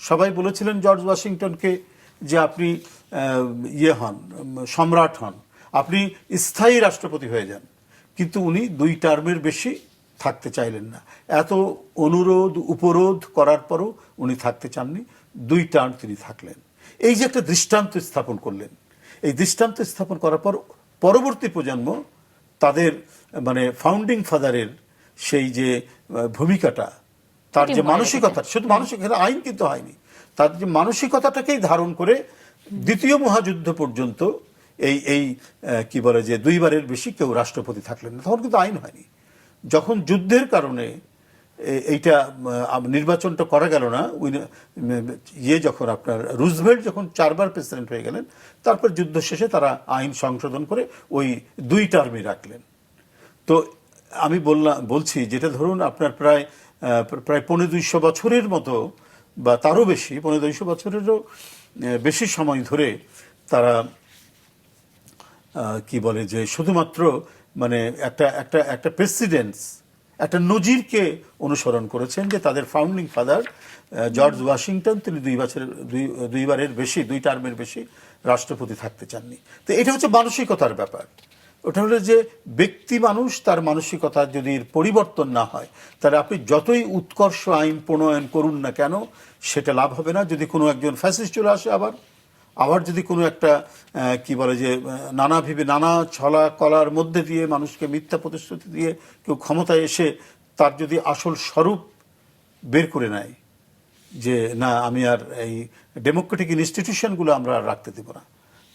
সবাই বলেছিলেন জর্জ ওয়াশিংটনকে যে আপনি ইয়ে হন, সম্রাট হন, আপনি স্থায়ী রাষ্ট্রপতি হয়ে যান। কিন্তু উনি 2 টার্মের বেশি থাকতে চাইলেন না। এত অনুরোধ উপরোধ করার পরও উনি থাকতে চাননি, 2 টার্ম তিনি থাকলেন। এই যে একটা দৃষ্টান্ত স্থাপন করলেন, এই দৃষ্টান্ত স্থাপন করার পর পরবর্তী প্রজন্ম তাদের মানে ফাউন্ডিং ফাদারের সেই যে ভূমিকাটা, তার যে মানসিকতা, শুধু মানসিক আইন কিন্তু হয়নি, তার যে মানসিকতাটাকেই ধারণ করে দ্বিতীয় মহাযুদ্ধ পর্যন্ত এই এই কি বলে যে 2 বারের বেশি কেউ রাষ্ট্রপতি থাকলেন না। তখন কিন্তু আইন হয়নি। যখন যুদ্ধের কারণে এইটা নির্বাচনটা করা গেল না, যখন আপনার রুজভেল্ট যখন 4 বার প্রেসিডেন্ট হয়ে গেলেন, তারপর যুদ্ধ শেষে তারা আইন সংশোধন করে ওই 2 টার্মই রাখলেন। তো আমি বলছি যেটা ধরুন আপনার প্রায় 250 বছরের মতো বা তারও বেশি, 250 বছরেরও বেশি সময় ধরে তারা কি বলে যে শুধুমাত্র মানে একটা একটা একটা প্রেসিডেন্টস, একটা নজিরকে অনুসরণ করেছেন যে তাদের ফাউন্ডিং ফাদার জর্জ ওয়াশিংটন তিনি 2 বারের বেশি, 2 টার্মের বেশি রাষ্ট্রপতি থাকতে চাননি। তো এটা হচ্ছে মানসিকতার ব্যাপার। ওটা হলো যে ব্যক্তি মানুষ, তার মানসিকতা যদি পরিবর্তন না হয়, তাহলে আপনি যতই উৎকর্ষ আইন প্রণয়ন করুন না কেন সেটা লাভ হবে না। যদি কোনো একজন ফ্যাসিস্ট চলে আসে, আবার যদি কোনো একটা কি বলে যে নানা ছলা কলার মধ্যে দিয়ে মানুষকে মিথ্যা প্রতিশ্রুতি দিয়ে কেউ ক্ষমতায় এসে তার যদি আসল স্বরূপ বের করে নেয় যে না আমি আর এই ডেমোক্রেটিক ইনস্টিটিউশনগুলো আমরা আর রাখতে দেব না,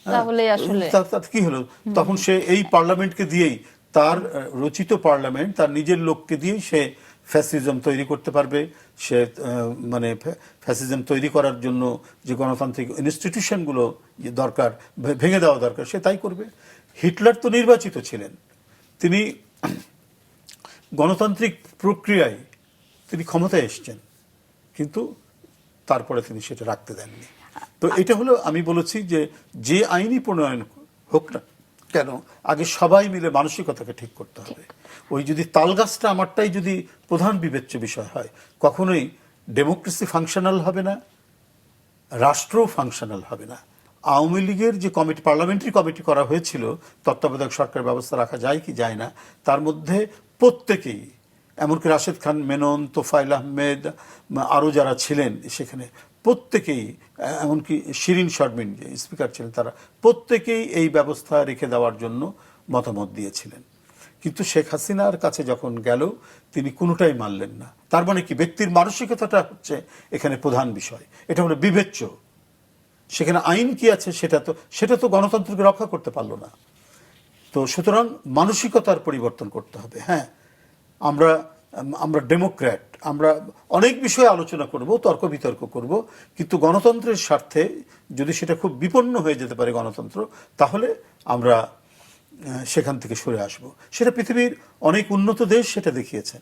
তাহলে আসলে কি হলো? তখন সে এই পার্লামেন্টকে দিয়েই, তার রচিত পার্লামেন্ট, তার নিজের লোককে দিয়েই সে ফ্যাসিজম তৈরি করতে পারবে। সে মানে ফ্যাসিজম তৈরি করার জন্য যে গণতান্ত্রিক ইনস্টিটিউশনগুলো দরকার, ভেঙে দেওয়া দরকার, সে তাই করবে। হিটলার তো নির্বাচিত ছিলেন, তিনি গণতান্ত্রিক প্রক্রিয়ায় তিনি ক্ষমতায় এসছেন, কিন্তু তারপরে তিনি সেটা রাখতে দেননি। তো এটা হলো, আমি বলেছি যে আইনি প্রণয়ন হোক না কেন, আগে সবাই মিলে মানসিকতাকে ঠিক করতে হবে। ওই যদি তালগাছটা আমারটাই যদি প্রধান বিবেচ্য বিষয় হয়, কখনোই ডেমোক্রেসি ফাংশনাল হবে না, রাষ্ট্রও ফাংশনাল হবে না। আওয়ামী লীগের যে কমিটি, পার্লামেন্টারি কমিটি করা হয়েছিল তত্ত্বাবধায়ক সরকার ব্যবস্থা রাখা যায় কি যায় না, তার মধ্যে প্রত্যেকেই, এমনকি রাশেদ খান মেনন, তোফায়েল আহমেদ, আরও যারা ছিলেন সেখানে, প্রত্যেকেই, এমনকি শিরিন শারমিন যে স্পিকার ছিলেন, তারা প্রত্যেকেই এই ব্যবস্থা রেখে দেওয়ার জন্য মতামত দিয়েছিলেন। কিন্তু শেখ হাসিনার কাছে যখন গেল তিনি কোনোটাই মানলেন না। তার মানে কি, ব্যক্তির মানসিকতাটা হচ্ছে এখানে প্রধান বিষয়, এটা হলো বিবেচ্য। সেখানে আইন কি আছে সেটা তো গণতন্ত্রকে রক্ষা করতে পারলো না। তো সুতরাং মানসিকতার পরিবর্তন করতে হবে। হ্যাঁ, আমরা ডেমোক্র্যাট, আমরা অনেক বিষয়ে আলোচনা করব, তর্ক বিতর্ক করব, কিন্তু গণতন্ত্রের স্বার্থে যদি সেটা খুব বিপন্ন হয়ে যেতে পারে গণতন্ত্র, তাহলে আমরা সেখান থেকে সরে আসব। সেটা পৃথিবীর অনেক উন্নত দেশ সেটা দেখিয়েছেন।